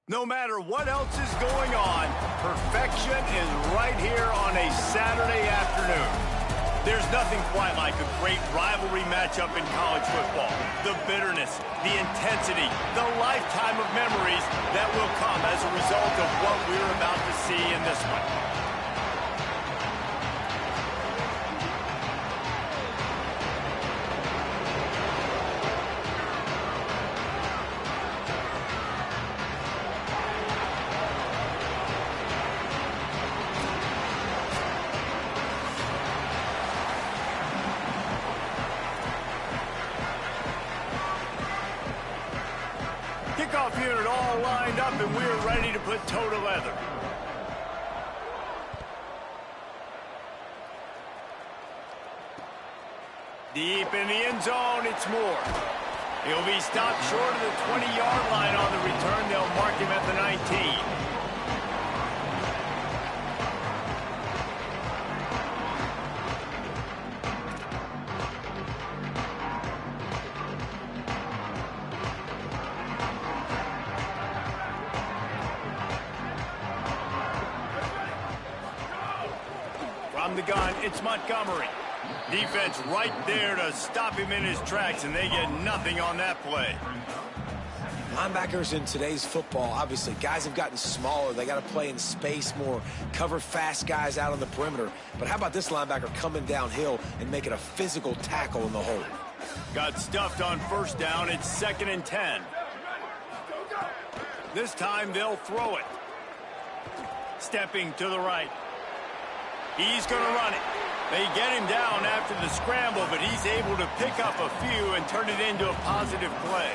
No matter what else is going on, perfection is right here on a Saturday afternoon. There's nothing quite like a great rivalry matchup in college football. The bitterness, the intensity, the lifetime of memories that will come as a result of what we're about to see in this one. Kickoff unit all lined up, and we're ready to put toe to leather. Deep in the end zone, it's Moore. He'll be stopped short of the 20-yard line on the return. They'll mark him at the 19. From the gun, it's Montgomery. Defense right there to stop him in his tracks, and they get nothing on that play. Linebackers in today's football, obviously, guys have gotten smaller. They got to play in space more, cover fast guys out on the perimeter. But how about this linebacker coming downhill and making a physical tackle in the hole? Got stuffed on first down. It's 2nd and 10. This time they'll throw it. Stepping to the right. He's going to run it. They get him down after the scramble, but he's able to pick up a few and turn it into a positive play.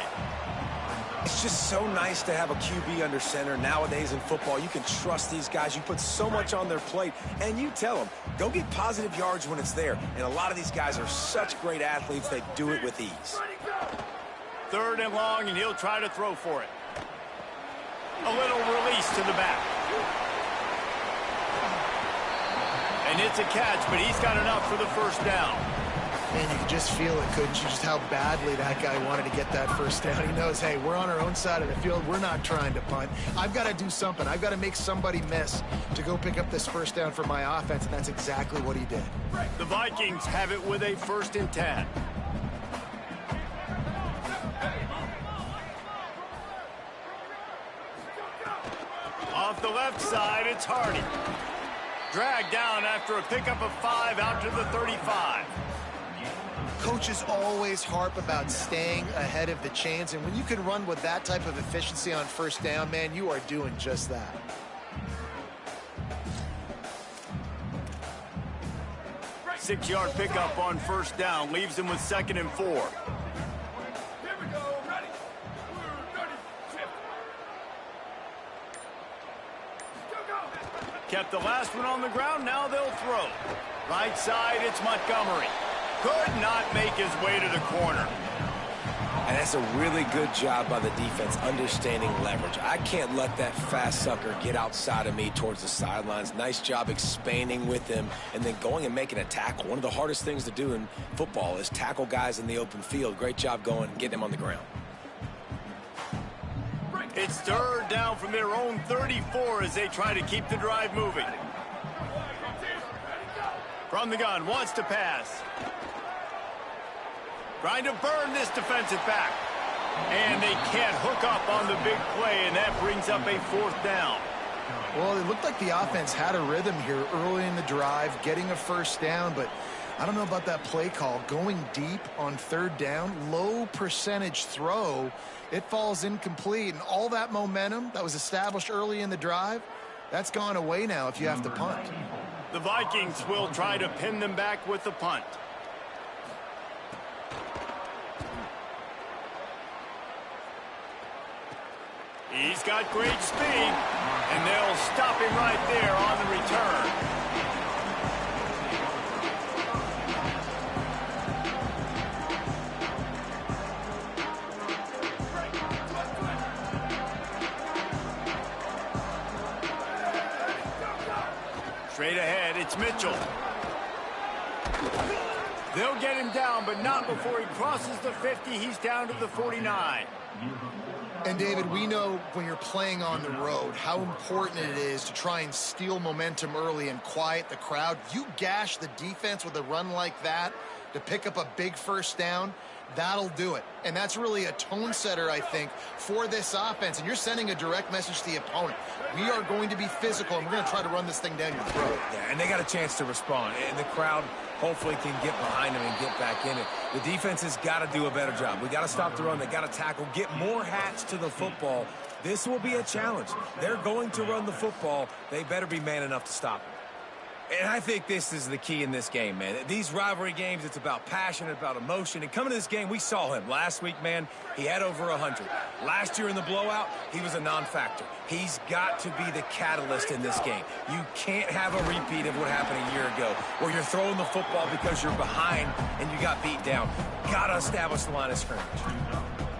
It's just so nice to have a QB under center. Nowadays in football, you can trust these guys. You put so much on their plate, and you tell them, go get positive yards when it's there. And a lot of these guys are such great athletes, they do it with ease. 3rd and long, and he'll try to throw for it. A little release to the back. And it's a catch, but he's got enough for the first down. Man, you could just feel it, couldn't you? Just how badly that guy wanted to get that first down. He knows, hey, we're on our own side of the field. We're not trying to punt. I've got to do something. I've got to make somebody miss to go pick up this first down for my offense, and that's exactly what he did. The Vikings have it with a 1st and 10. Off the left side, it's Hardy. Dragged down after a pickup of 5 out to the 35. Coaches always harp about staying ahead of the chains, and when you can run with that type of efficiency on first down, man, you are doing just that. Six-yard pickup on first down leaves him with 2nd and 4. Kept the last one on the ground, now they'll throw. Right side, it's Montgomery. Could not make his way to the corner. And that's a really good job by the defense, understanding leverage. I can't let that fast sucker get outside of me towards the sidelines. Nice job expanding with him and then going and making a tackle. One of the hardest things to do in football is tackle guys in the open field. Great job going and getting him on the ground. It's 3rd down from their own 34 as they try to keep the drive moving. From the gun, wants to pass. Trying to burn this defensive back. And they can't hook up on the big play, and that brings up a 4th down. Well, it looked like the offense had a rhythm here early in the drive, getting a first down, but I don't know about that play call. Going deep on 3rd down, low percentage throw, it falls incomplete, and all that momentum that was established early in the drive, that's gone away now if you have to punt. The Vikings will try to pin them back with the punt. He's got great speed, and they'll stop him right there on the return. Straight ahead, it's Mitchell. They'll get him down, but not before he crosses the 50. He's down to the 49. And, David, we know when you're playing on the road how important it is to try and steal momentum early and quiet the crowd. You gash the defense with a run like that to pick up a big first down, that'll do it. And that's really a tone setter, I think, for this offense. And you're sending a direct message to the opponent. We are going to be physical, and we're going to try to run this thing down your throat. Yeah, and they got a chance to respond. And the crowd hopefully can get behind them and get back in it. The defense has got to do a better job. We got to stop the run. They got to tackle, get more hats to the football. This will be a challenge. They're going to run the football. They better be man enough to stop it. And I think this is the key in this game, man. These rivalry games, it's about passion, it's about emotion. And coming to this game, we saw him. Last week, man, he had over 100. Last year in the blowout, he was a non-factor. He's got to be the catalyst in this game. You can't have a repeat of what happened a year ago, where you're throwing the football because you're behind and you got beat down. Got to establish the line of scrimmage.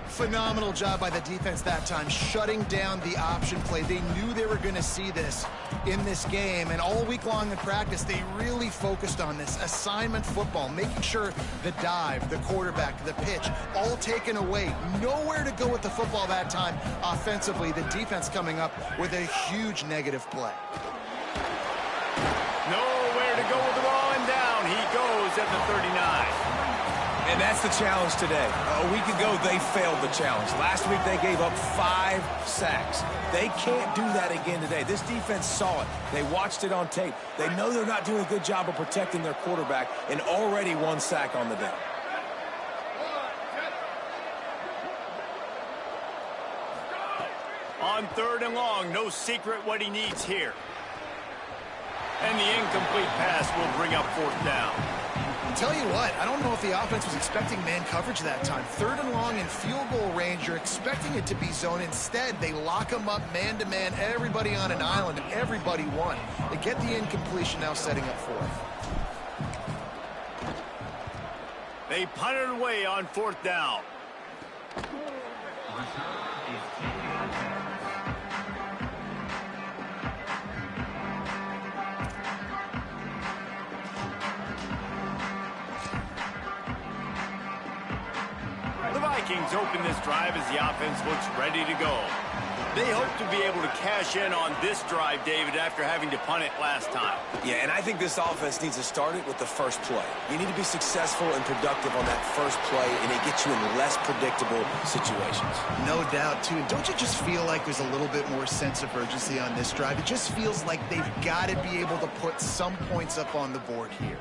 Phenomenal job by the defense that time, shutting down the option play. They knew they were going to see this in this game, and all week long in practice, they really focused on this assignment football, making sure the dive, the quarterback, the pitch, all taken away. Nowhere to go with the football that time offensively. The defense coming up with a huge negative play. Nowhere to go with the ball, and down he goes at the 39. And that's the challenge today. A week ago, they failed the challenge. Last week, they gave up 5 sacks. They can't do that again today. This defense saw it. They watched it on tape. They know they're not doing a good job of protecting their quarterback, and already 1 sack on the day. On 3rd and long, no secret what he needs here. And the incomplete pass will bring up 4th down. Tell you what, I don't know if the offense was expecting man coverage that time. 3rd and long in field goal range, you're expecting it to be zone. Instead, they lock them up man-to-man, everybody on an island, and everybody won. They get the incompletion, now setting up 4th. They punted away on 4th down. Vikings open this drive as the offense looks ready to go. They hope to be able to cash in on this drive, David, after having to punt it last time. Yeah, and I think this offense needs to start it with the first play. You need to be successful and productive on that first play, and it gets you in less predictable situations. No doubt, too. And don't you just feel like there's a little bit more sense of urgency on this drive? It just feels like they've got to be able to put some points up on the board here.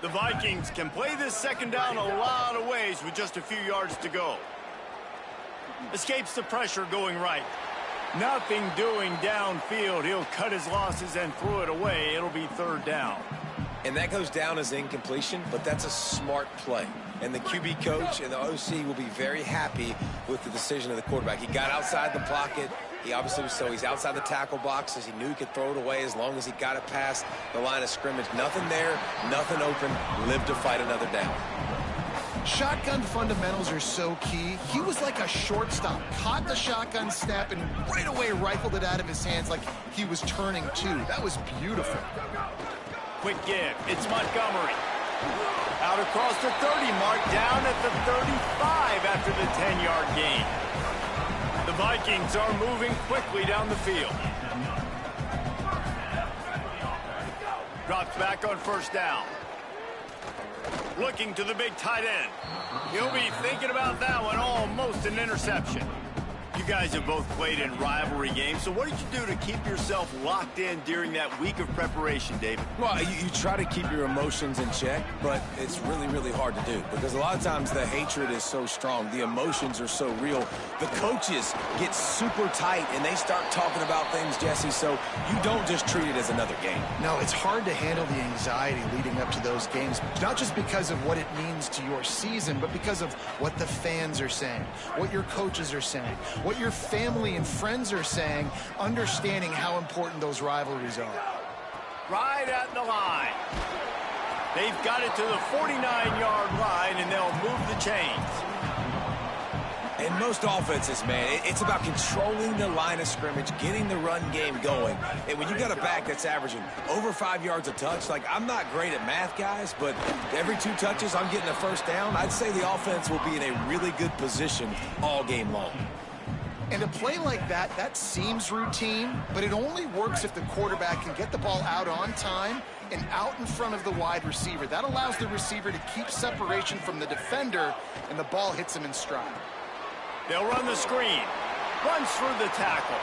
The Vikings can play this 2nd down a lot of ways with just a few yards to go. Escapes the pressure going right. Nothing doing downfield. He'll cut his losses and throw it away. It'll be 3rd down. And that goes down as incompletion, but that's a smart play. And the QB coach and the OC will be very happy with the decision of the quarterback. He got outside the pocket. He obviously was he's outside the tackle boxes. He knew he could throw it away as long as he got it past the line of scrimmage. Nothing there, nothing open. Live to fight another down. Shotgun fundamentals are so key. He was like a shortstop, caught the shotgun snap and right away rifled it out of his hands like he was turning two. That was beautiful. Quick give. It's Montgomery. Out across the 30 mark, down at the 35 after the 10-yard gain. The Vikings are moving quickly down the field. Drops back on 1st down. Looking to the big tight end. He'll be thinking about that one. Almost an interception. You guys have both played in rivalry games, so what did you do to keep yourself locked in during that week of preparation, David? Well, you try to keep your emotions in check, but it's really, really hard to do because a lot of times the hatred is so strong. The emotions are so real. The coaches get super tight, and they start talking about things, Jesse, so you don't just treat it as another game. No, it's hard to handle the anxiety leading up to those games, not just because of what it means to your season, but because of what the fans are saying, what your coaches are saying, what your family and friends are saying, understanding how important those rivalries are. Right at the line. They've got it to the 49-yard line, and they'll move the chains. In most offenses, man, it's about controlling the line of scrimmage, getting the run game going. And when you got a back that's averaging over 5 yards a touch, like, I'm not great at math, guys, but every 2 touches I'm getting a 1st down, I'd say the offense will be in a really good position all game long. And a play like that, that seems routine, but it only works if the quarterback can get the ball out on time and out in front of the wide receiver. That allows the receiver to keep separation from the defender, and the ball hits him in stride. They'll run the screen. Runs through the tackle.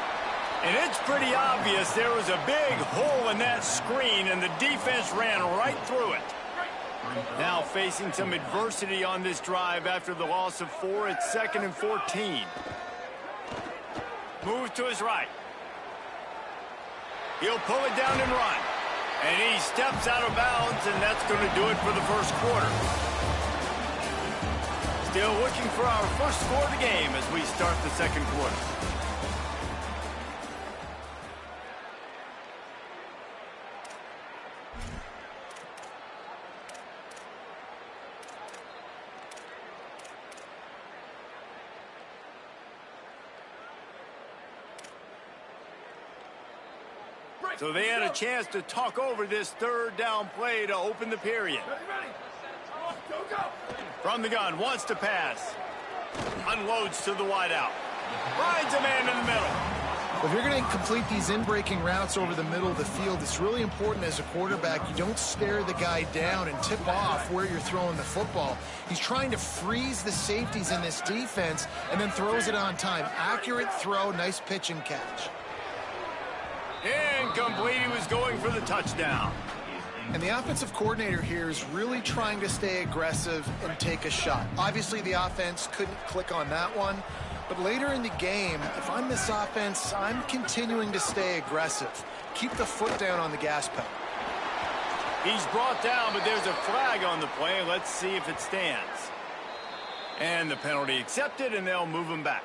And it's pretty obvious there was a big hole in that screen, and the defense ran right through it. Now facing some adversity on this drive after the loss of 4. It's 2nd and 14. Move to his right. He'll pull it down and run. And he steps out of bounds, and that's going to do it for the first quarter. Still looking for our first score of the game as we start the second quarter. So they had a chance to talk over this third down play to open the period. From the gun, wants to pass. Unloads to the wideout. Finds a man in the middle. Well, if you're going to complete these in-breaking routes over the middle of the field, it's really important as a quarterback you don't stare the guy down and tip off where you're throwing the football. He's trying to freeze the safeties in this defense and then throws it on time. Accurate throw, nice pitch and catch. Incomplete. He was going for the touchdown. And the offensive coordinator here is really trying to stay aggressive and take a shot. Obviously, the offense couldn't click on that one. But later in the game, if I'm this offense, I'm continuing to stay aggressive. Keep the foot down on the gas pedal. He's brought down, but there's a flag on the play. Let's see if it stands. And the penalty accepted, and they'll move him back.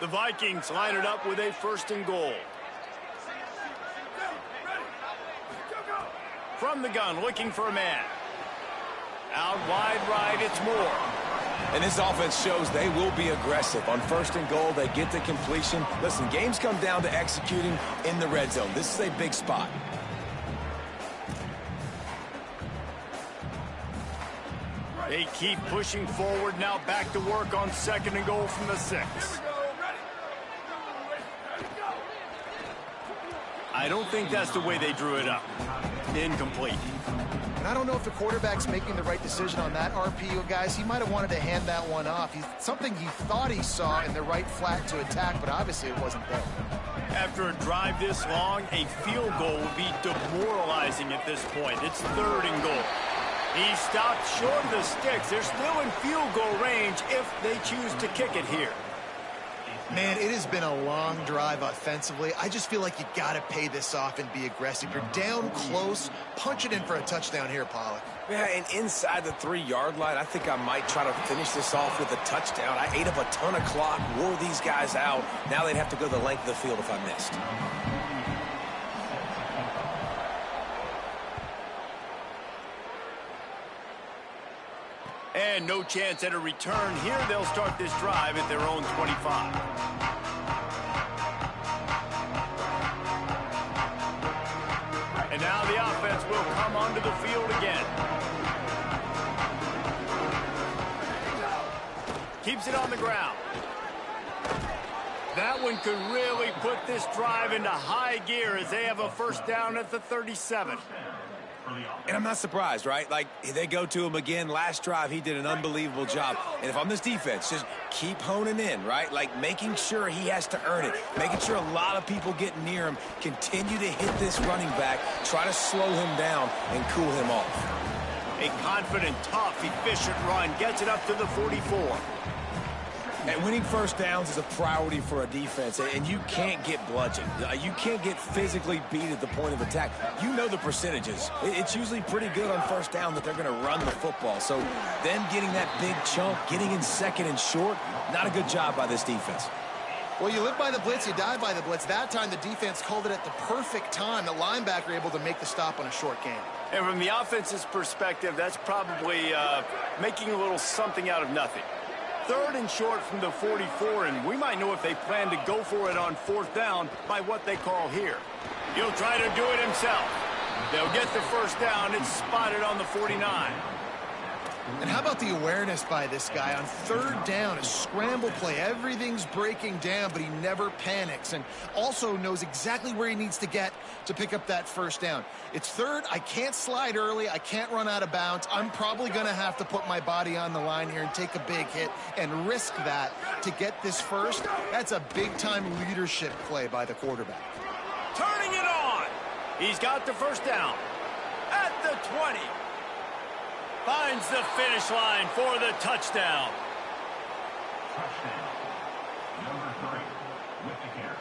The Vikings line it up with a 1st and goal. From the gun, looking for a man. Out wide right, it's Moore. And this offense shows they will be aggressive. On 1st and goal, they get the completion. Listen, games come down to executing in the red zone. This is a big spot. They keep pushing forward. Now back to work on 2nd and goal from the 6. I don't think that's the way they drew it up. Incomplete. And I don't know if the quarterback's making the right decision on that RPO, guys. He might have wanted to hand that one off. Something he thought he saw in the right flat to attack, but obviously it wasn't there. After a drive this long, a field goal would be demoralizing at this point. It's 3rd and goal. He stopped short of the sticks. They're still in field goal range if they choose to kick it here. Man, it has been a long drive offensively. I just feel like you got to pay this off and be aggressive. You're down close. Punch it in for a touchdown here, Pollock. Yeah, and inside the 3-yard line, I think I might try to finish this off with a touchdown. I ate up a ton of clock, wore these guys out. Now they'd have to go the length of the field if I missed. And no chance at a return here. They'll start this drive at their own 25. And now the offense will come onto the field again. Keeps it on the ground. That one could really put this drive into high gear as they have a 1st down at the 37. And I'm not surprised, right? Like, they go to him again. Last drive, he did an unbelievable job. And if I'm this defense, just keep honing in, right? Like, making sure he has to earn it. Making sure a lot of people get near him. Continue to hit this running back. Try to slow him down and cool him off. A confident, tough, efficient run. Gets it up to the 44. And winning 1st downs is a priority for a defense, and you can't get bludgeoned. You can't get physically beat at the point of attack. You know the percentages. It's usually pretty good on 1st down that they're going to run the football. So them getting that big chunk, getting in 2nd and short, not a good job by this defense. Well, you live by the blitz, you die by the blitz. That time the defense called it at the perfect time. The linebacker able to make the stop on a short gain. And from the offense's perspective, that's probably making a little something out of nothing. 3rd and short from the 44, and we might know if they plan to go for it on 4th down by what they call here. He'll try to do it himself. They'll get the 1st down. It's spotted on the 49. And how about the awareness by this guy on 3rd down, a scramble play. Everything's breaking down, but he never panics and also knows exactly where he needs to get to pick up that 1st down. It's 3rd. I can't slide early. I can't run out of bounds. I'm probably going to have to put my body on the line here and take a big hit and risk that to get this 1st. That's a big-time leadership play by the quarterback. Turning it on. He's got the 1st down at the 20. Finds the finish line for the touchdown. Touchdown. Number 3 with the carry.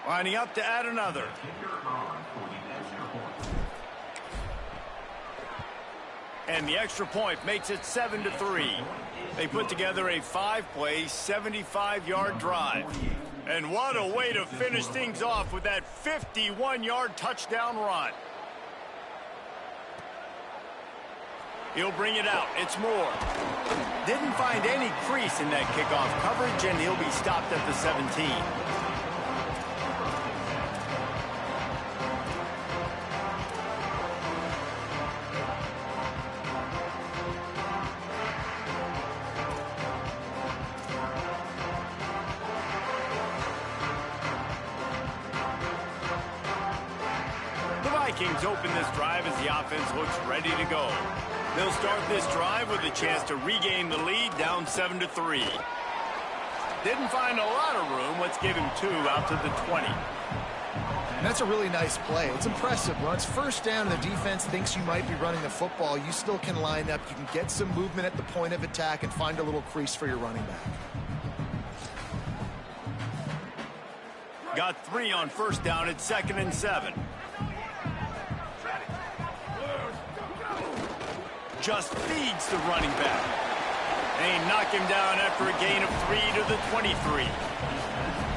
Lining up to add another. Kicker on for the extra point. And the extra point makes it 7-3. They put together a 5-play, 75-yard drive. And what a way to finish things off with that 51-yard touchdown run. He'll bring it out. It's Moore. Didn't find any crease in that kickoff coverage, and he'll be stopped at the 17. Vikings open this drive as the offense looks ready to go. They'll start this drive with a chance to regain the lead down 7-3. Didn't find a lot of room. Let's give him 2 out to the 20. And that's a really nice play. It's impressive. When it's 1st down and the defense thinks you might be running the football, you still can line up. You can get some movement at the point of attack and find a little crease for your running back. Got 3 on 1st down at 2nd and 7. Just feeds the running back. They knock him down after a gain of 3 to the 23.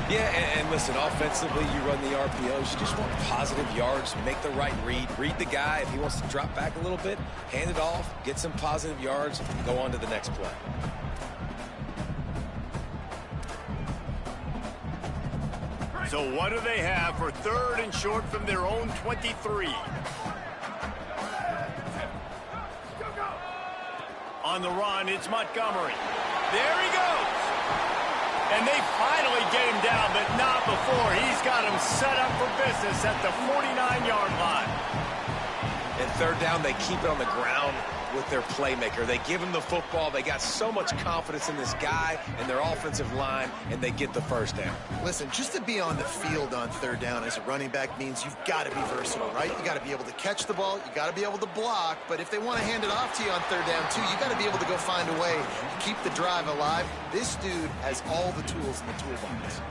Yeah, and listen, offensively, you run the RPOs. You just want positive yards, make the right read. Read the guy. If he wants to drop back a little bit, hand it off, get some positive yards, and go on to the next play. So what do they have for 3rd and short from their own 23? On the run, it's Montgomery. There he goes. And they finally get him down, but not before. He's got him set up for business at the 49-yard line. And 3rd down, they keep it on the ground with their playmaker. They give him the football. They got so much confidence in this guy and their offensive line, and they get the 1st down. Listen, just to be on the field on 3rd down as a running back means you've got to be versatile, right? You got to be able to catch the ball. You got to be able to block. But if they want to hand it off to you on 3rd down, too, you got to be able to go find a way to keep the drive alive. This dude has all the tools in the toolbox.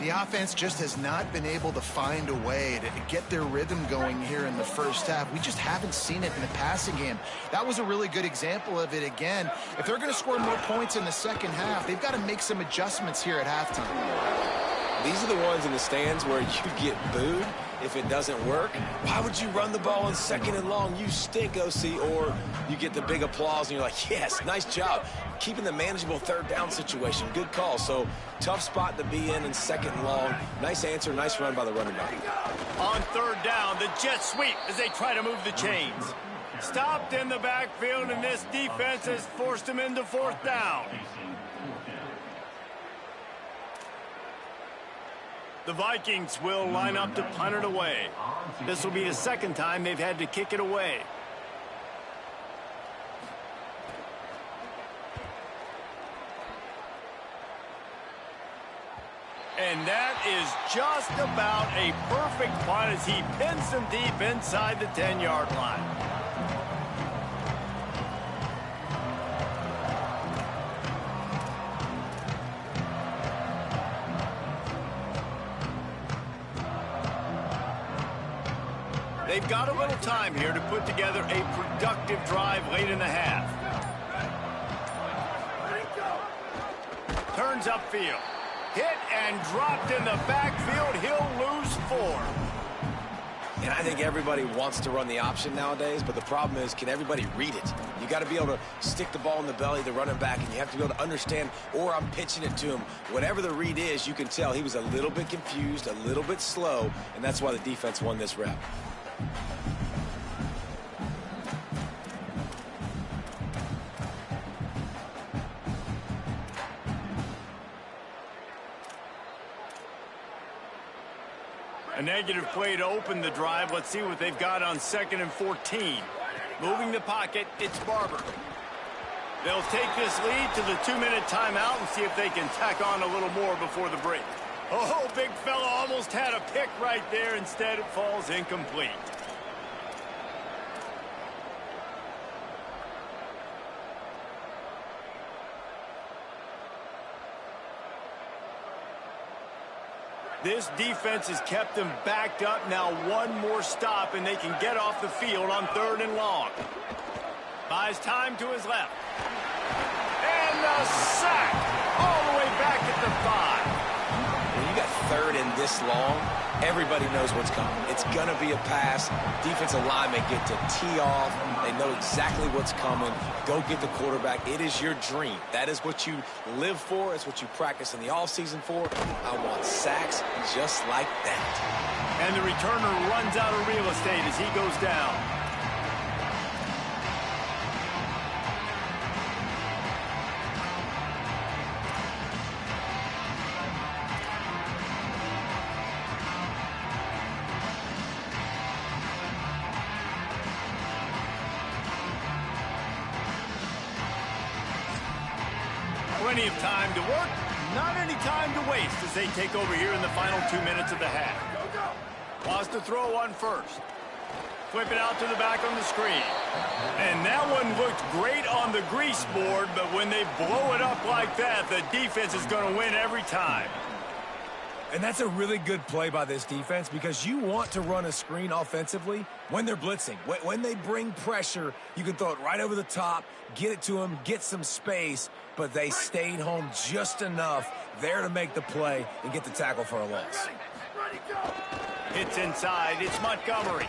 The offense just has not been able to find a way to get their rhythm going here in the 1st half. We just haven't seen it in the passing game. That was a really good example of it again. If they're going to score more points in the 2nd half, they've got to make some adjustments here at halftime. These are the ones in the stands where you get booed if it doesn't work. Why would you run the ball on 2nd and long? You stink, OC. Or you get the big applause and you're like, yes, nice job. Keeping the manageable 3rd down situation. Good call. So tough spot to be in 2nd and long. Nice answer, nice run by the running back. On 3rd down, the jet sweep as they try to move the chains. Stopped in the backfield, and this defense has forced him into 4th down. The Vikings will line up to punt it away. This will be the 2nd time they've had to kick it away. And that is just about a perfect punt as he pins them deep inside the 10-yard line. They've got a little time here to put together a productive drive late in the half. Turns upfield. Hit and dropped in the backfield. He'll lose 4. And I think everybody wants to run the option nowadays, but the problem is, can everybody read it? You got to be able to stick the ball in the belly of the running back, and you have to be able to understand, or I'm pitching it to him. Whatever the read is, you can tell he was a little bit confused, a little bit slow, and that's why the defense won this rep. A negative play to open the drive. Let's see what they've got on 2nd and 14. Moving the pocket, it's Barber. They'll take this lead to the 2-minute timeout and see if they can tack on a little more before the break. Oh, big fella almost had a pick right there. Instead, it falls incomplete. This defense has kept them backed up. Now one more stop, and they can get off the field on 3rd and long. Buys time to his left. And a sack all the way back at the 5. When you got 3rd and this long, everybody knows what's coming. It's going to be a pass. Defensive linemen get to tee off. They know exactly what's coming. Go get the quarterback. It is your dream. That is what you live for. It's what you practice in the offseason for. I want sacks just like that. And the returner runs out of real estate as he goes down. Plenty of time to work, not any time to waste as they take over here in the final 2 minutes of the half. Wants to throw on 1st. Flip it out to the back on the screen. And that one looked great on the grease board, but when they blow it up like that, the defense is going to win every time. And that's a really good play by this defense because you want to run a screen offensively when they're blitzing. When they bring pressure, you can throw it right over the top, get it to them, get some space, but they stayed home just enough there to make the play and get the tackle for a loss. It's inside. It's Montgomery.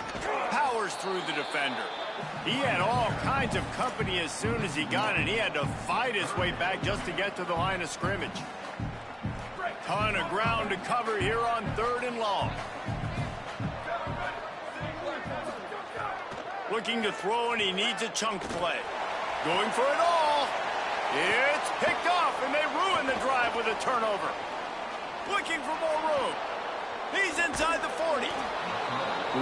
Powers through the defender. He had all kinds of company as soon as he got it. He had to fight his way back just to get to the line of scrimmage. Ton of ground to cover here on 3rd and long. Looking to throw, and he needs a chunk play. Going for it all. It's picked off, and they ruin the drive with a turnover. Looking for more room. He's inside the 40.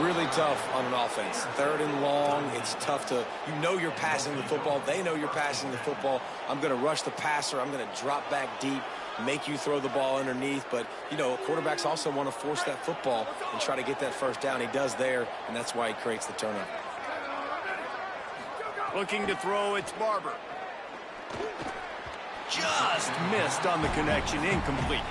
Really tough on an offense. 3rd and long, it's tough to, you know you're passing the football. They know you're passing the football. I'm going to rush the passer. I'm going to drop back deep, make you throw the ball underneath. But, you know, quarterbacks also want to force that football and try to get that 1st down. He does there, and that's why he creates the turnover. Looking to throw, it's Barber. Just missed on the connection, incomplete.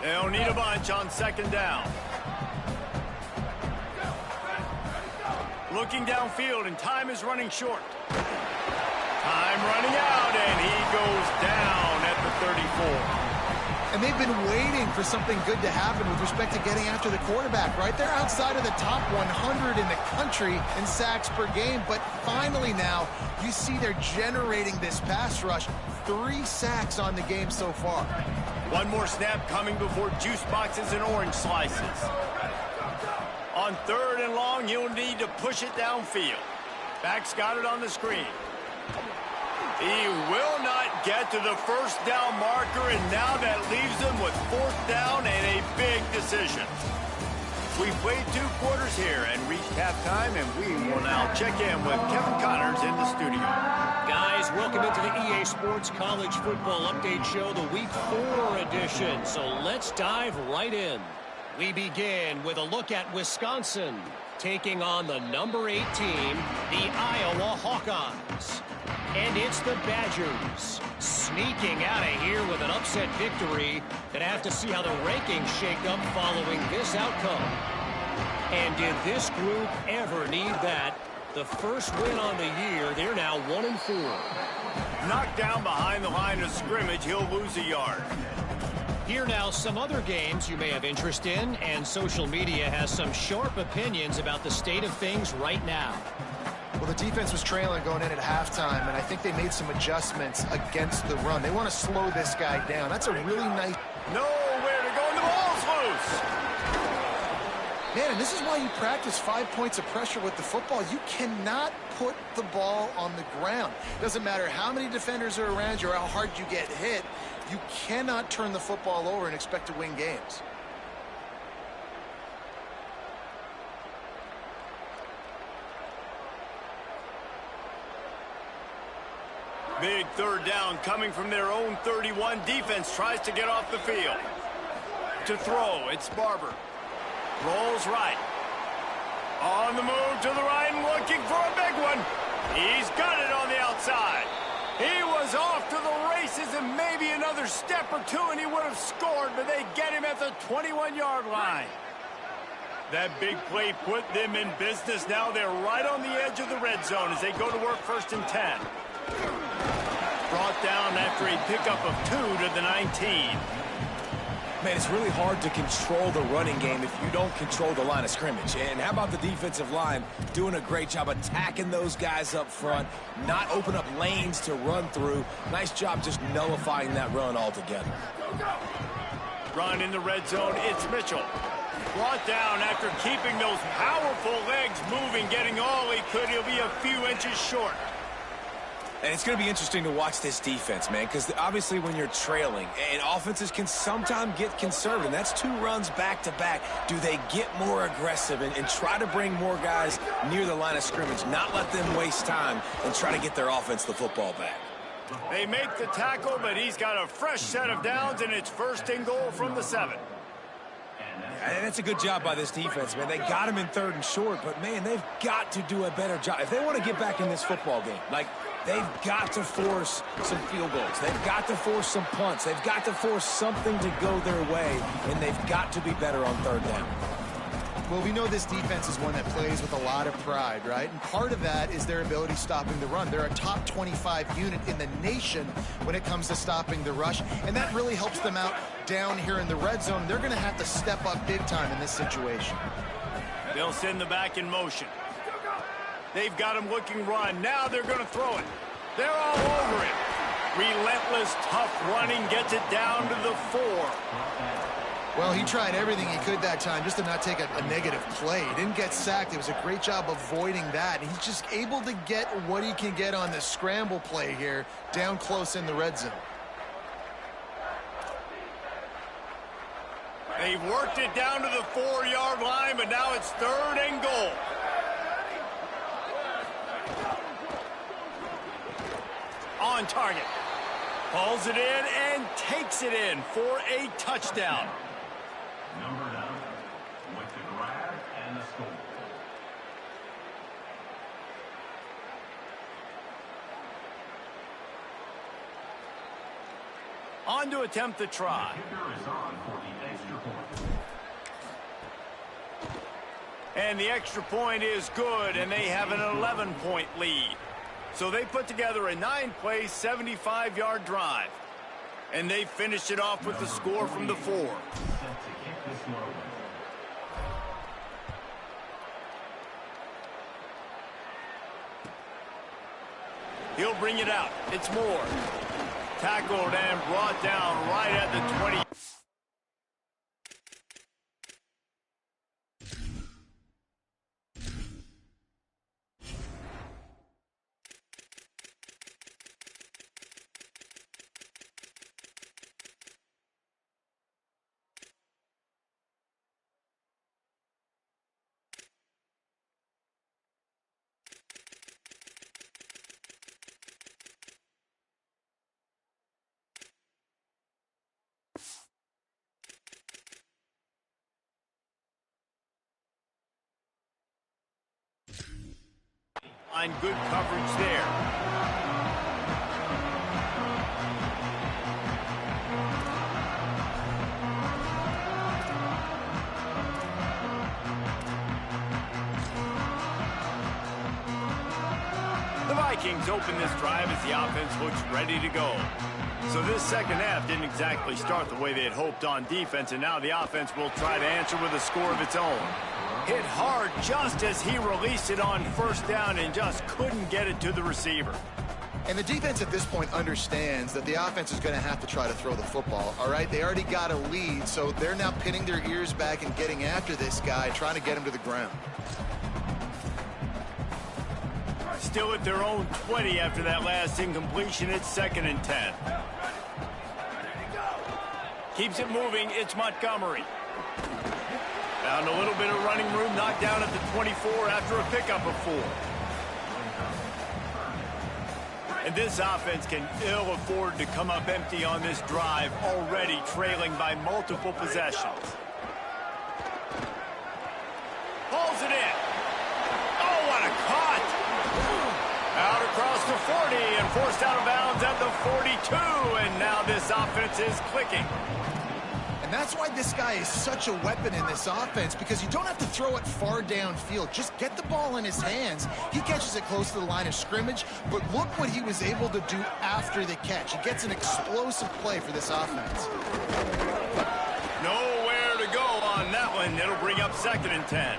They'll need a bunch on 2nd down. Looking downfield, and time is running short. Time running out, and he goes down at the 34. And they've been waiting for something good to happen with respect to getting after the quarterback, right? They're outside of the top 100 in the country in sacks per game, but finally now you see they're generating this pass rush. 3 sacks on the game so far. One more snap coming before juice boxes and orange slices. On 3rd and long, you'll need to push it downfield. Back's got it on the screen. He will not get to the 1st down marker, and now that leaves them with 4th down and a big decision. We played 2 quarters here and reached halftime, and we will now check in with Kevin Connors in the studio. Guys, welcome into the EA Sports College Football Update Show, the Week 4 edition. So let's dive right in. We begin with a look at Wisconsin taking on the number 8 team, the Iowa Hawkeyes. And it's the Badgers sneaking out of here with an upset victory Gonna have to see how the rankings shake up following this outcome. And did this group ever need that? The first win on the year, they're now 1-4. Knocked down behind the line of scrimmage, he'll lose a yard. Here now some other games you may have interest in, and social media has some sharp opinions about the state of things right now. Well, the defense was trailing going in at halftime, and I think they made some adjustments against the run. They want to slow this guy down. That's a really nice... Nowhere to go, and the ball's loose. Man, and this is why you practice 5 points of pressure with the football. You cannot put the ball on the ground. Doesn't matter how many defenders are around you or how hard you get hit. You cannot turn the football over and expect to win games. Big third down coming from their own 31. Defense tries to get off the field. To throw, it's Barber. Rolls right. On the move to the right and looking for a big one. He's got it on the outside. He was off to the races and maybe another step or two and he would have scored, but they get him at the 21-yard line. That big play put them in business. Now they're right on the edge of the red zone as they go to work 1st and 10. Brought down after a pickup of 2 to the 19. Man, it's really hard to control the running game if you don't control the line of scrimmage. And how about the defensive line doing a great job attacking those guys up front, not open up lanes to run through. Nice job just nullifying that run altogether. Run in the red zone, it's Mitchell. Brought down after keeping those powerful legs moving, getting all he could. He'll be a few inches short. And it's going to be interesting to watch this defense, man, because obviously when you're trailing, and offenses can sometimes get conservative. That's 2 runs back-to-back. Do they get more aggressive and try to bring more guys near the line of scrimmage, not let them waste time, and try to get their offense the football back? They make the tackle, but he's got a fresh set of downs, and it's 1st and goal from the 7. And that's a good job by this defense, man. They got him in 3rd and short, but, man, they've got to do a better job. If they want to get back in this football game, like, they've got to force some field goals. They've got to force some punts. They've got to force something to go their way, and they've got to be better on 3rd down. Well, we know this defense is one that plays with a lot of pride, right? And part of that is their ability stopping the run. They're a top 25 unit in the nation when it comes to stopping the rush, and that really helps them out down here in the red zone. They're going to have to step up big time in this situation. They'll send the back in motion. They've got him looking run. Now they're going to throw it. They're all over it. Relentless, tough running gets it down to the 4. Well, he tried everything he could that time just to not take a negative play. He didn't get sacked. It was a great job avoiding that. He's just able to get what he can get on the scramble play here down close in the red zone. They've worked it down to the 4-yard line, but now it's 3rd and goal. On target. Hauls it in and takes it in for a touchdown. Number 9 with the grab and the score. On to attempt the try. Kicker is on for the extra point. And the extra point is good, and they have an 11-point lead. So they put together a 9-play, 75-yard drive. And they finished it off with the score from the 4. Set to kick this one away. He'll bring it out. It's Moore. Tackled and brought down right at the 20. And good coverage there. Vikings open this drive as the offense looks ready to go. So this second half didn't exactly start the way they had hoped on defense, and now the offense will try to answer with a score of its own. Hit hard just as he released it on first down and just couldn't get it to the receiver. And the defense at this point understands that the offense is going to have to try to throw the football, all right? They already got a lead, so they're now pinning their ears back and getting after this guy, trying to get him to the ground. Still at their own 20 after that last incompletion. It's 2nd and 10. Keeps it moving. It's Montgomery. Found a little bit of running room, knocked down at the 24 after a pickup of 4. And this offense can ill afford to come up empty on this drive, already trailing by multiple possessions. Pulls it in. Oh, what a cut! Out across the 40 and forced out of bounds at the 42. And now this offense is clicking. And that's why this guy is such a weapon in this offense, because you don't have to throw it far downfield. Just get the ball in his hands. He catches it close to the line of scrimmage, but look what he was able to do after the catch. He gets an explosive play for this offense. Nowhere to go on that one. It'll bring up 2nd and 10.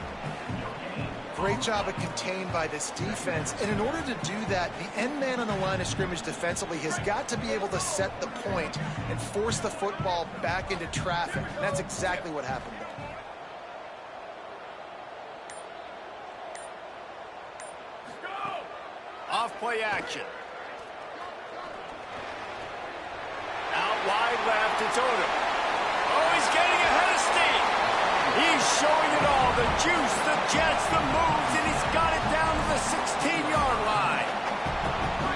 Great job of contained by this defense. And in order to do that, the end man on the line of scrimmage defensively has got to be able to set the point and force the football back into traffic. And that's exactly what happened there. Off-play action. Out wide left, it's Odom. Oh, he's getting ahead of steam. He's showing it all, the juice, the jets, the moves, and he's got it down to the 16-yard line.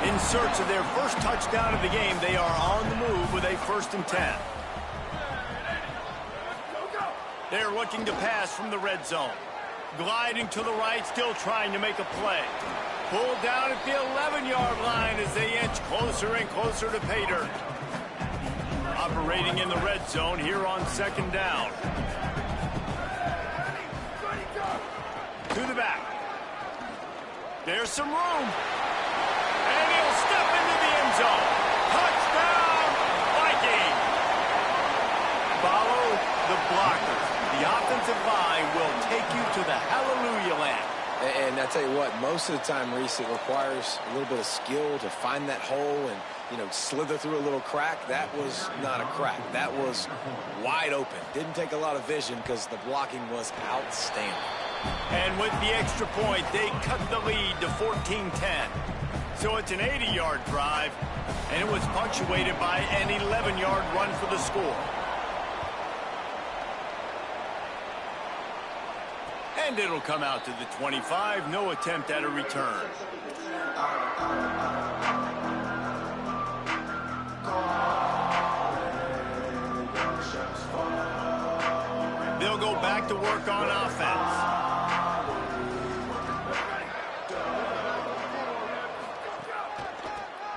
In search of their first touchdown of the game, they are on the move with a 1st and 10. They're looking to pass from the red zone. Gliding to the right, still trying to make a play. Pulled down at the 11-yard line as they inch closer and closer to pay dirt. Operating in the red zone here on 2nd down. To the back. There's some room. And he'll step into the end zone. Touchdown, Viking. Follow the blockers. The offensive line will take you to the hallelujah land. And I tell you what, most of the time, Reese, it requires a little bit of skill to find that hole and, slither through a little crack. That was not a crack. That was wide open. Didn't take a lot of vision because the blocking was outstanding. And with the extra point, they cut the lead to 14-10. So it's an 80-yard drive, and it was punctuated by an 11-yard run for the score. And it'll come out to the 25. No attempt at a return. They'll go back to work on offense.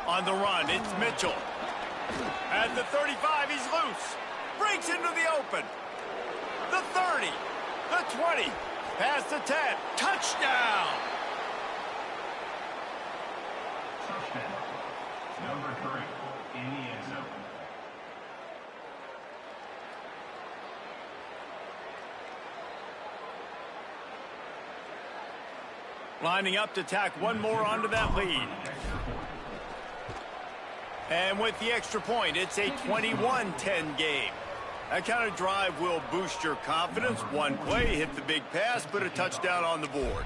On the run, it's Mitchell. At the 35, he's loose. Breaks into the open. The 30, the 20, past the 10. Touchdown! Touchdown. Number 3 in the end zone. Lining up to tack one more onto that lead. And with the extra point, it's a 21-10 game. That kind of drive will boost your confidence. One play, hit the big pass, put a touchdown on the board.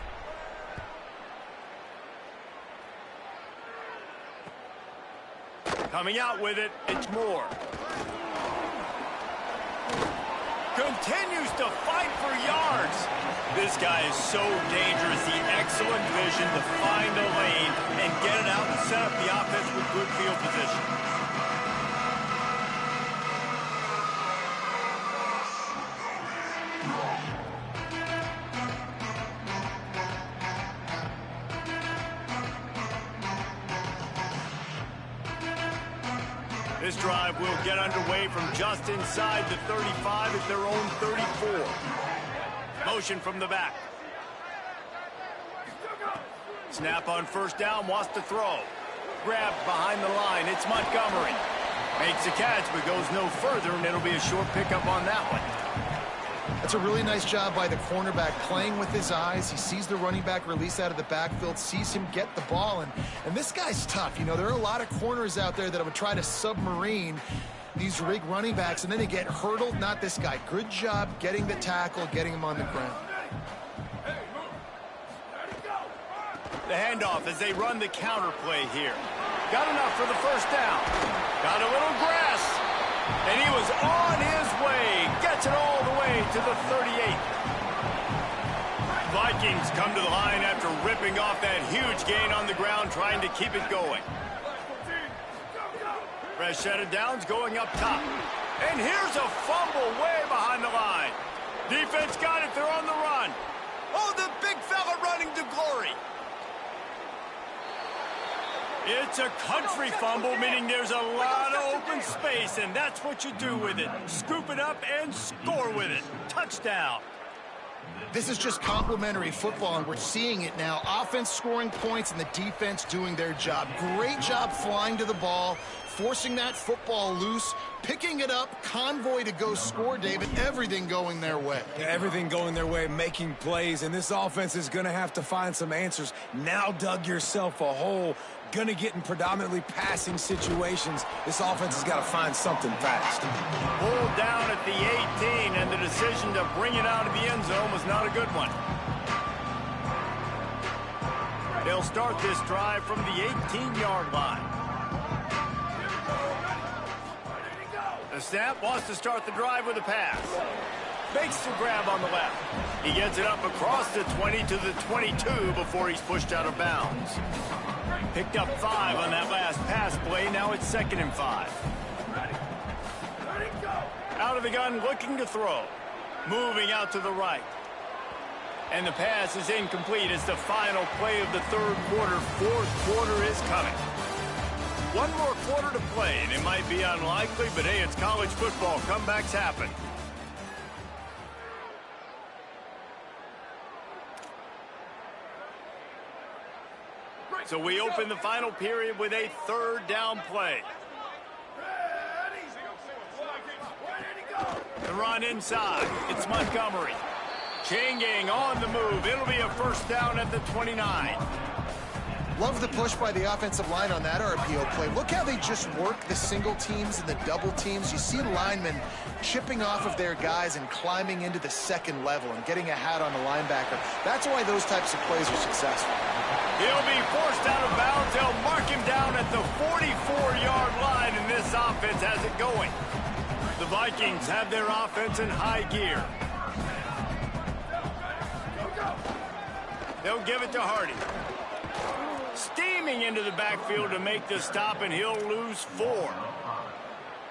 Coming out with it, it's Moore. Continues to fight for yards. This guy is so dangerous. The excellent vision to find a lane and get it out and set up the offense with good field position. This drive will get underway from just inside the 35 at their own 34. Motion from the back. Snap on first down, wants to throw. Grabbed behind the line, it's Montgomery. Makes a catch, but goes no further, and it'll be a short pickup on that one. That's a really nice job by the cornerback, playing with his eyes. He sees the running back release out of the backfield, sees him get the ball, and this guy's tough. You know, there are a lot of corners out there that would try to submarine these big running backs, and then they get hurdled. Not this guy. Good job getting the tackle, getting him on the ground. The handoff as they run the counter play here. Got enough for the first down. Got a little grass. And he was on his way. Gets it all the way to the 38. Vikings come to the line after ripping off that huge gain on the ground, trying to keep it going. Fresh set of downs going up top. And here's a fumble way behind the line. Defense got it. They're on the run. Oh, the big fella running to glory. It's a country fumble, meaning there's a lot of open space, and that's what you do with it. Scoop it up and score with it. Touchdown. This is just complimentary football, and we're seeing it now. Offense scoring points and the defense doing their job. Great job flying to the ball, forcing that football loose, picking it up, convoy to go score, David. Everything going their way. Yeah, everything going their way, making plays, and this offense is going to have to find some answers. Now dug yourself a hole. Going to get in predominantly passing situations. This offense has got to find something fast. Pulled down at the 18, and the decision to bring it out of the end zone was not a good one. They'll start this drive from the 18-yard line. The snap wants to start the drive with a pass. Makes the grab on the left. He gets it up across the 20 to the 22 before he's pushed out of bounds. Picked up 5 on that last pass play. Now it's 2nd and 5. Out of the gun, looking to throw. Moving out to the right. And the pass is incomplete. It's the final play of the third quarter. Fourth quarter is coming. One more quarter to play, and it might be unlikely, but hey, it's college football. Comebacks happen. So we open the final period with a third down play. The run inside. It's Montgomery. Chain gang on the move. It'll be a first down at the 29. Love the push by the offensive line on that RPO play. Look how they just work the single teams and the double teams. You see linemen chipping off of their guys and climbing into the second level and getting a hat on the linebacker. That's why those types of plays are successful. He'll be forced out of bounds. They'll mark him down at the 44-yard line, and this offense has it going. The Vikings have their offense in high gear. They'll give it to Hardy. Steaming into the backfield to make the stop, and he'll lose 4.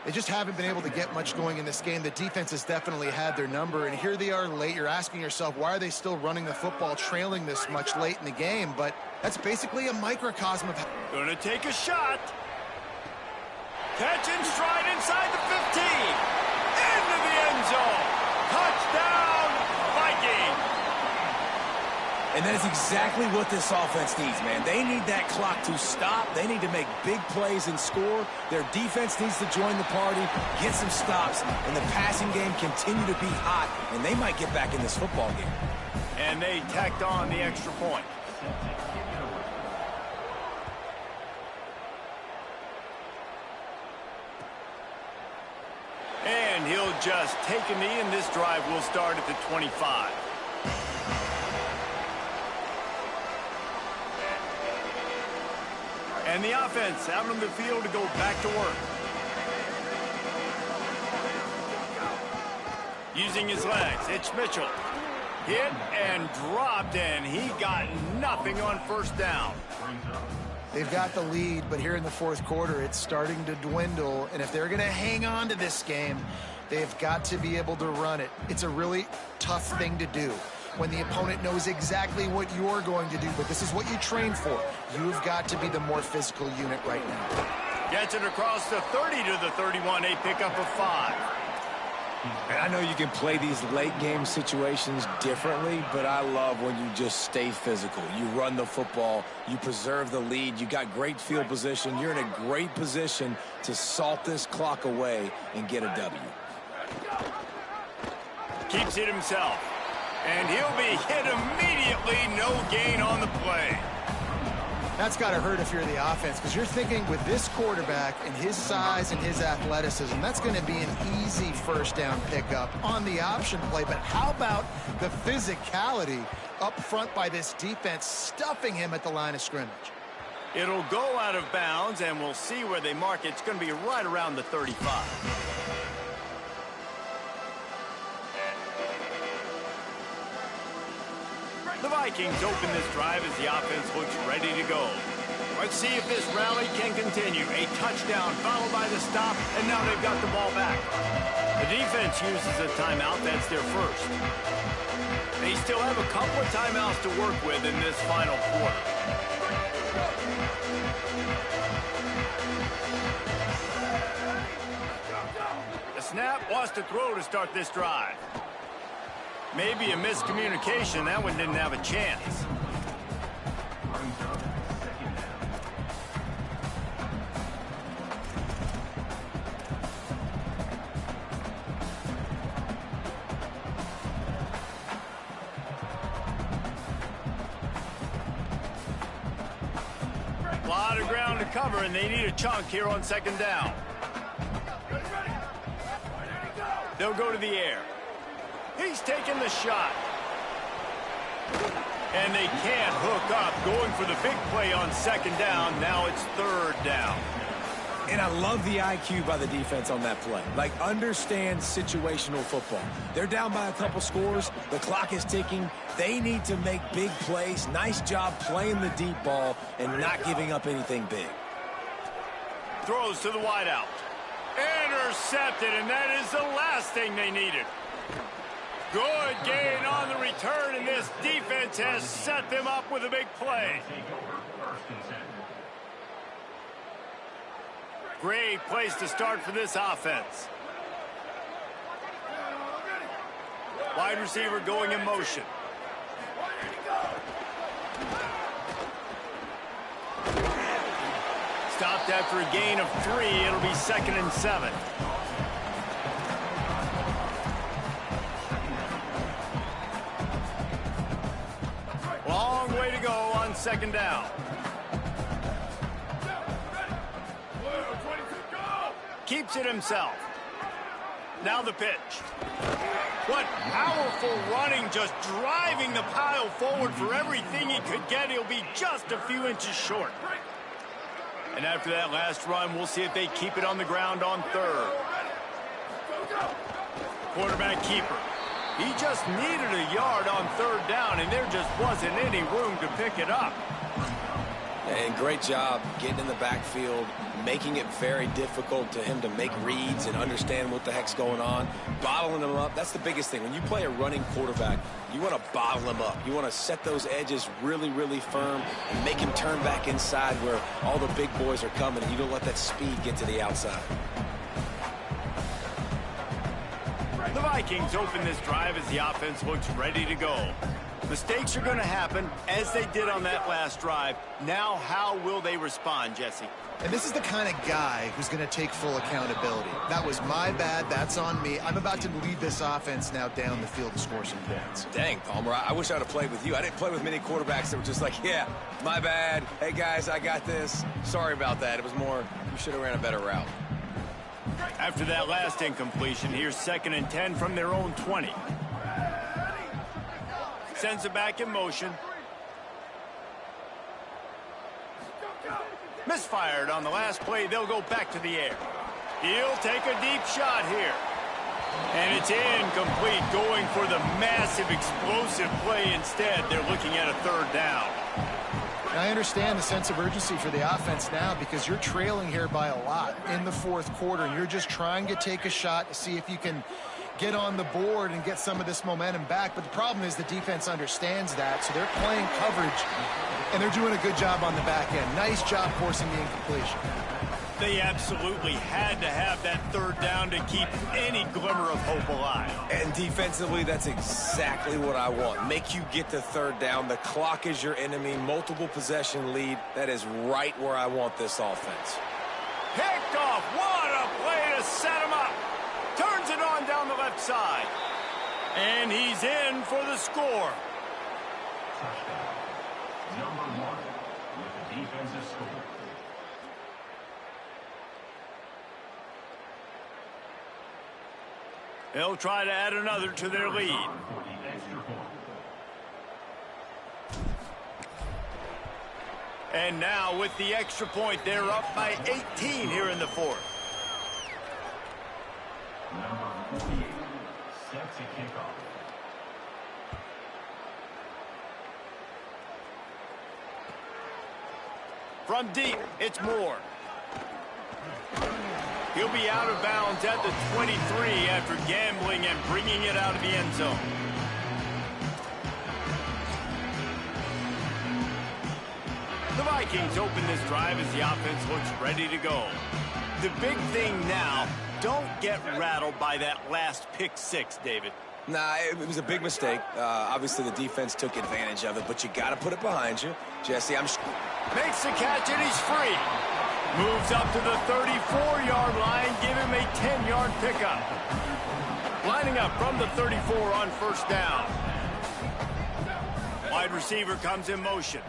They just haven't been able to get much going in this game. The defense has definitely had their number, and here they are late. You're asking yourself, why are they still running the football, trailing this much late in the game? But that's basically a microcosm of... Going to take a shot. Catch and stride inside the 15. Into the end zone. Touchdown, Vikings. And that is exactly what this offense needs, man. They need that clock to stop. They need to make big plays and score. Their defense needs to join the party, get some stops, and the passing game continue to be hot, and they might get back in this football game. And they tacked on the extra point. And he'll just take a knee, and this drive will start at the 25. And the offense out on the field to go back to work. Using his legs, it's Mitchell. Hit and dropped, and he got nothing on first down. They've got the lead, but here in the fourth quarter, it's starting to dwindle. And if they're going to hang on to this game, they've got to be able to run it. It's a really tough thing to do when the opponent knows exactly what you're going to do, but this is what you train for. You've got to be the more physical unit right now. Gets it across the 30 to the 31, a pickup of 5. And I know you can play these late game situations differently, but I love when you just stay physical. You run the football, you preserve the lead, you got great field position. You're in a great position to salt this clock away and get a W. Keeps it himself. And he'll be hit immediately. No gain on the play. That's got to hurt if you're the offense, because you're thinking with this quarterback and his size and his athleticism, that's going to be an easy first down pickup on the option play. But how about the physicality up front by this defense, stuffing him at the line of scrimmage? It'll go out of bounds, and we'll see where they mark it. It's going to be right around the 35. The Vikings open this drive as the offense looks ready to go. Let's see if this rally can continue. A touchdown followed by the stop, and now they've got the ball back. The defense uses a timeout. That's their first. They still have a couple of timeouts to work with in this final quarter. The snap wants to throw to start this drive. Maybe a miscommunication. That one didn't have a chance. A lot of ground to cover, and they need a chunk here on second down. They'll go to the air. He's taking the shot. And they can't hook up. Going for the big play on second down. Now it's third down. And I love the IQ by the defense on that play. Like, understand situational football. They're down by a couple scores. The clock is ticking. They need to make big plays. Nice job playing the deep ball and not giving up anything big. Throws to the wideout. Intercepted, and that is the last thing they needed. Good gain on the return, and this defense has set them up with a big play. Great place to start for this offense. Wide receiver going in motion. Stopped after a gain of 3. It'll be 2nd and 7. Long way to go on second down. Keeps it himself. Now the pitch. What powerful running, just driving the pile forward for everything he could get. He'll be just a few inches short. And after that last run, we'll see if they keep it on the ground on third. Quarterback keeper. He just needed a yard on third down, and there just wasn't any room to pick it up. And great job getting in the backfield, making it very difficult to him to make reads and understand what the heck's going on, bottling them up. That's the biggest thing. When you play a running quarterback, you want to bottle him up. You want to set those edges really, really firm and make him turn back inside where all the big boys are coming, and you don't let that speed get to the outside. The Vikings open this drive as the offense looks ready to go. Mistakes are going to happen, as they did on that last drive. Now, how will they respond, Jesse? And this is the kind of guy who's going to take full accountability. That was my bad. That's on me. I'm about to lead this offense now down the field to score some points. Dang, Palmer, I wish I'd have played with you. I didn't play with many quarterbacks that were just like, yeah, my bad. Hey, guys, I got this. Sorry about that. It was more, you should have ran a better route. After that last incompletion, here's 2nd and 10 from their own 20. Sends it back in motion. Misfired on the last play. They'll go back to the air. He'll take a deep shot here. And it's incomplete, going for the massive explosive play instead. They're looking at a third down. I understand the sense of urgency for the offense now because you're trailing here by a lot in the fourth quarter, and you're just trying to take a shot to see if you can get on the board and get some of this momentum back. But the problem is the defense understands that, so they're playing coverage, and they're doing a good job on the back end. Nice job forcing the incompletion. They absolutely had to have that third down to keep any glimmer of hope alive. And defensively, that's exactly what I want. Make you get to third down. The clock is your enemy. Multiple possession lead. That is right where I want this offense. Picked off. What a play to set him up. Turns it on down the left side. And he's in for the score. Touchdown. Number 1 with the defensive score. They'll try to add another to their lead. For the extra point. And now with the extra point, they're up by 18 here in the fourth. Number 48 set to kick off. From deep, it's Moore. He'll be out of bounds at the 23 after gambling and bringing it out of the end zone. The Vikings open this drive as the offense looks ready to go. The big thing now, don't get rattled by that last pick six, David. Nah, it was a big mistake. Obviously, the defense took advantage of it, but you got to put it behind you. Jesse, Makes the catch, and he's free. Moves up to the 34-yard line. Give him a 10-yard pickup. Lining up from the 34 on first down. Wide receiver comes in motion.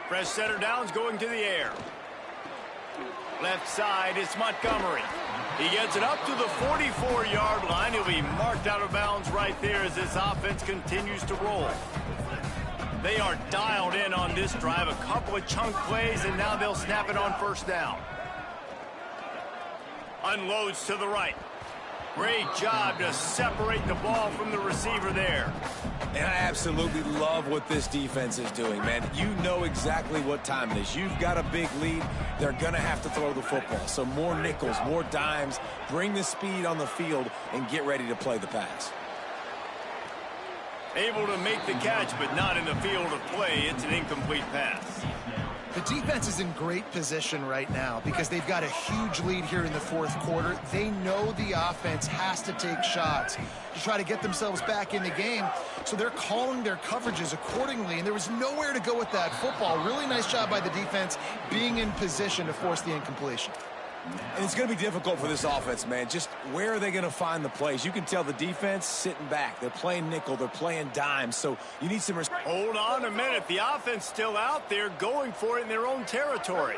Fresh center downs going to the air. Left side, it's Montgomery. He gets it up to the 44-yard line. He'll be marked out of bounds right there as this offense continues to roll. They are dialed in on this drive. A couple of chunk plays, and now they'll snap it on first down. Unloads to the right. Great job to separate the ball from the receiver there. And I absolutely love what this defense is doing, man. You know exactly what time it is. You've got a big lead. They're going to have to throw the football. So more nickels, more dimes. Bring the speed on the field and get ready to play the pass. Able to make the catch, but not in the field of play. It's an incomplete pass. The defense is in great position right now because they've got a huge lead here in the fourth quarter. They know the offense has to take shots to try to get themselves back in the game, so they're calling their coverages accordingly, and there was nowhere to go with that football. Really nice job by the defense being in position to force the incompletion. And it's going to be difficult for this offense, man. Just where are they going to find the plays? You can tell the defense sitting back. They're playing nickel. They're playing dime. So you need some... Hold on a minute. The offense still out there going for it in their own territory.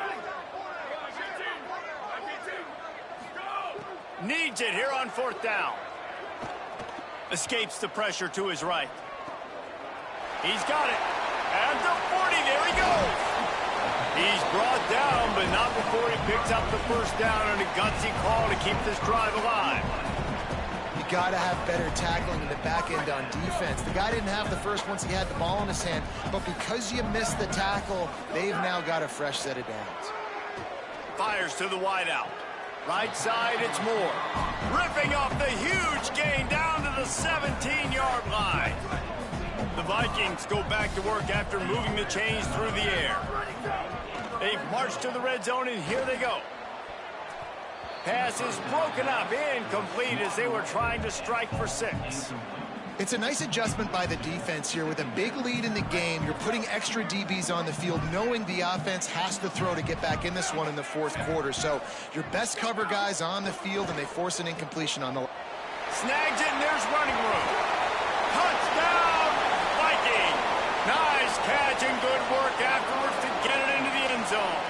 Needs it here on fourth down. Escapes the pressure to his right. He's got it. At the 40, there he goes. He's brought down, but not before he picks up the first down and a gutsy call to keep this drive alive. You got to have better tackling in the back end on defense. The guy didn't have the first once he had the ball in his hand, but because you missed the tackle, they've now got a fresh set of downs. Fires to the wideout. Right side, it's Moore. Ripping off the huge gain down to the 17-yard line. The Vikings go back to work after moving the chains through the air. They've marched to the red zone, and here they go. Pass is broken up, incomplete as they were trying to strike for 6. It's a nice adjustment by the defense here. With a big lead in the game, you're putting extra DBs on the field, knowing the offense has to throw to get back in this one in the fourth quarter. So your best cover guys on the field, and they force an incompletion on the... Snags it, and there's running room. Touchdown, Viking! Nice catch and good work afterwards to get it into the end zone.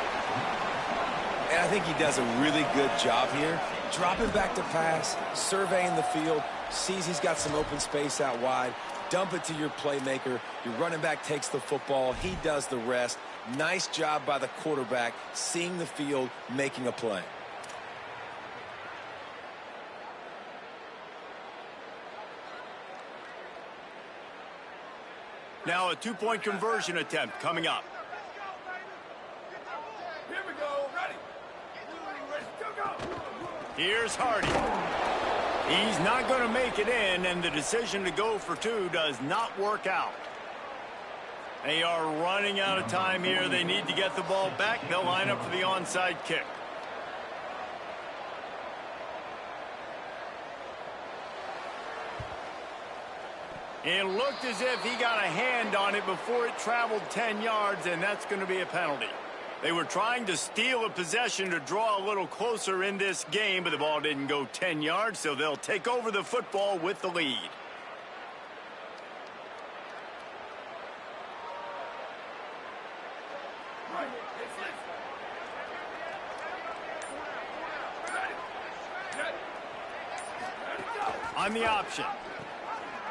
And I think he does a really good job here. Dropping back to pass, surveying the field, sees he's got some open space out wide, dump it to your playmaker. Your running back takes the football. He does the rest. Nice job by the quarterback, seeing the field, making a play. Now a two-point conversion attempt coming up. Here we go. Ready. Go. Here's Hardy. He's not going to make it in, and the decision to go for 2 does not work out. They are running out of time here. They need to get the ball back. They'll line up for the onside kick. It looked as if he got a hand on it before it traveled 10 yards, and that's going to be a penalty. They were trying to steal a possession to draw a little closer in this game, but the ball didn't go 10 yards, so they'll take over the football with the lead. On the option.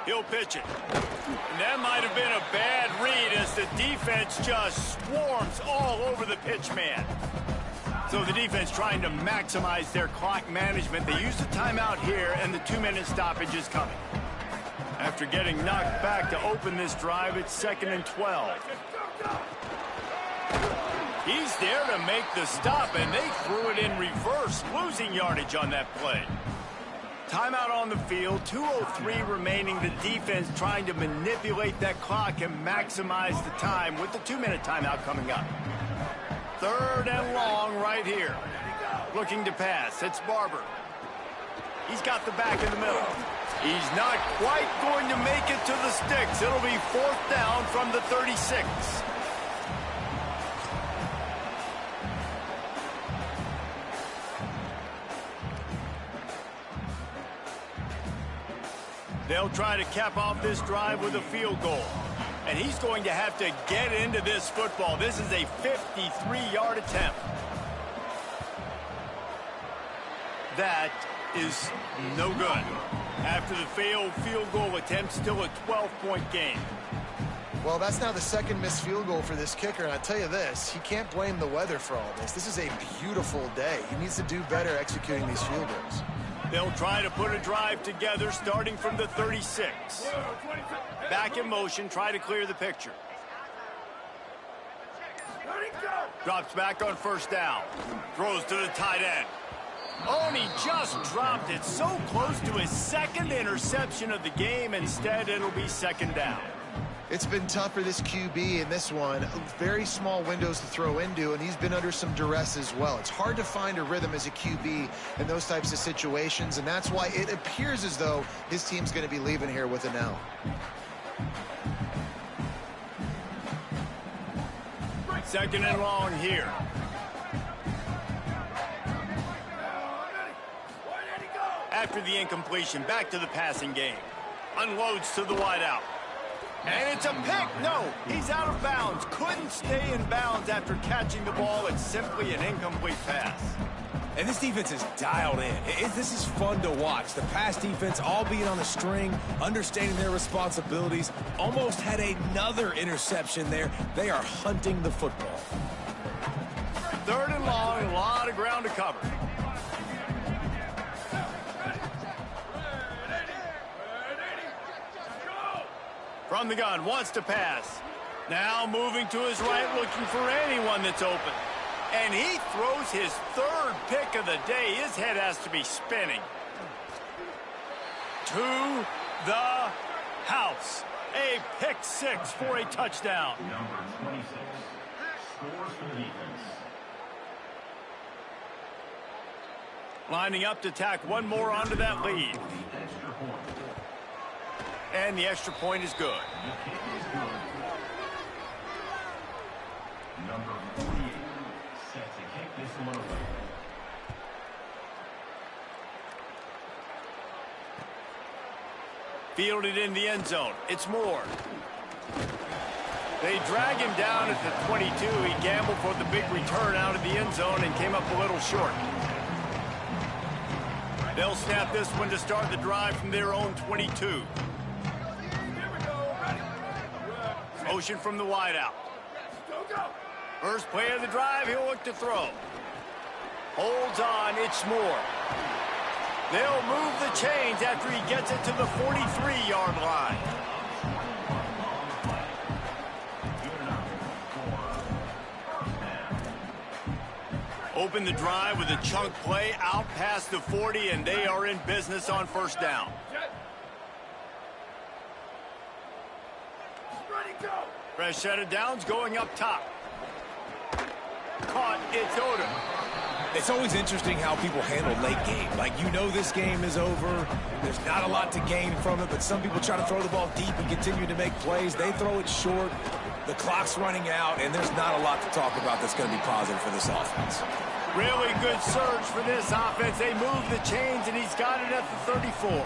He'll pitch it. And that might have been a bad read as the defense just swarms all over the pitch man. So the defense trying to maximize their clock management. They use the timeout here, and the 2-minute stoppage is coming. After getting knocked back to open this drive, it's 2nd and 12. He's there to make the stop, and they threw it in reverse, losing yardage on that play. Timeout on the field, 2:03 remaining. The defense trying to manipulate that clock and maximize the time with the 2-minute timeout coming up. 3rd and long right here. Looking to pass. It's Barber. He's got the back in the middle. He's not quite going to make it to the sticks. It'll be 4th down from the 36. They'll try to cap off this drive with a field goal. And he's going to have to get into this football. This is a 53-yard attempt. That is no good. After the failed field goal attempt, still a 12-point game. Well, that's now the 2nd missed field goal for this kicker, and I tell you this, he can't blame the weather for all this. This is a beautiful day. He needs to do better executing these field goals. They'll try to put a drive together starting from the 36. Back in motion, try to clear the picture. Drops back on 1st down. Throws to the tight end. Oh, and he just dropped it so close to his 2nd interception of the game. Instead, it'll be 2nd down. It's been tough for this QB in this one. Very small windows to throw into, and he's been under some duress as well. It's hard to find a rhythm as a QB in those types of situations, and that's why it appears as though his team's going to be leaving here with an L. Second and long here. After the incompletion, back to the passing game. Unloads to the wideout. And it's a pick. No, he's out of bounds. Couldn't stay in bounds after catching the ball. It's simply an incomplete pass. And this defense is dialed in. This is fun to watch. The pass defense all being on a string, understanding their responsibilities. Almost had another interception there. They are hunting the football. 3rd and long, a lot of ground to cover. From the gun, wants to pass. Now moving to his right, looking for anyone that's open. And he throws his 3rd pick of the day. His head has to be spinning. To the house. A pick 6 for a touchdown. Number 26 scores for the defense. Lining up to tack one more onto that lead. Extra point. And the extra point is good. The kick is good. Number 48 set to kick this one away. Fielded in the end zone. It's Moore. They drag him down at the 22. He gambled for the big return out of the end zone and came up a little short. They'll snap this one to start the drive from their own 22. Motion from the wideout. First play of the drive, he'll look to throw. Holds on, it's Moore. They'll move the chains after he gets it to the 43-yard line. Open the drive with a chunk play out past the 40, and they are in business on 1st down. Fresh set of downs going up top. Caught, it's Odom. It's always interesting how people handle late game. Like, you know this game is over. There's not a lot to gain from it, but some people try to throw the ball deep and continue to make plays. They throw it short. The clock's running out, and there's not a lot to talk about that's going to be positive for this offense. Really good surge for this offense. They move the chains, and he's got it at the 34.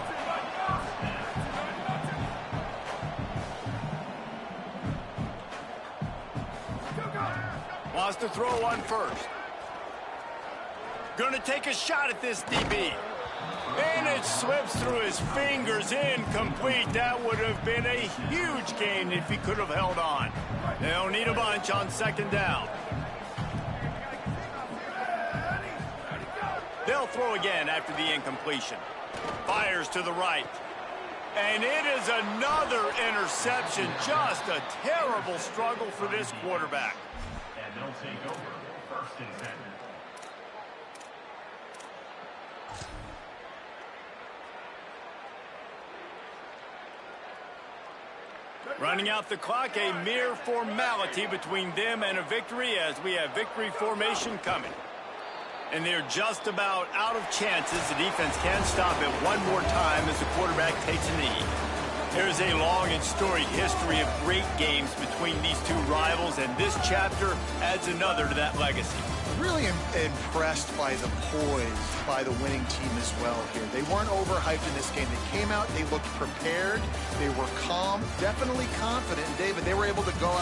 Wants to throw one first. Gonna take a shot at this DB. And it slips through his fingers, incomplete. That would have been a huge gain if he could have held on. They'll need a bunch on second down. They'll throw again after the incompletion. Fires to the right. And it is another interception. Just a terrible struggle for this quarterback. And they'll take over 1st and 10. Running out the clock, a mere formality between them and a victory as we have victory formation coming. And they're just about out of chances. The defense can stop it one more time as the quarterback takes a knee. There's a long and storied history of great games between these two rivals, and this chapter adds another to that legacy. Really impressed by the poise by the winning team as well here. They weren't overhyped in this game. They came out, they looked prepared, they were calm, definitely confident. And David, they were able to go out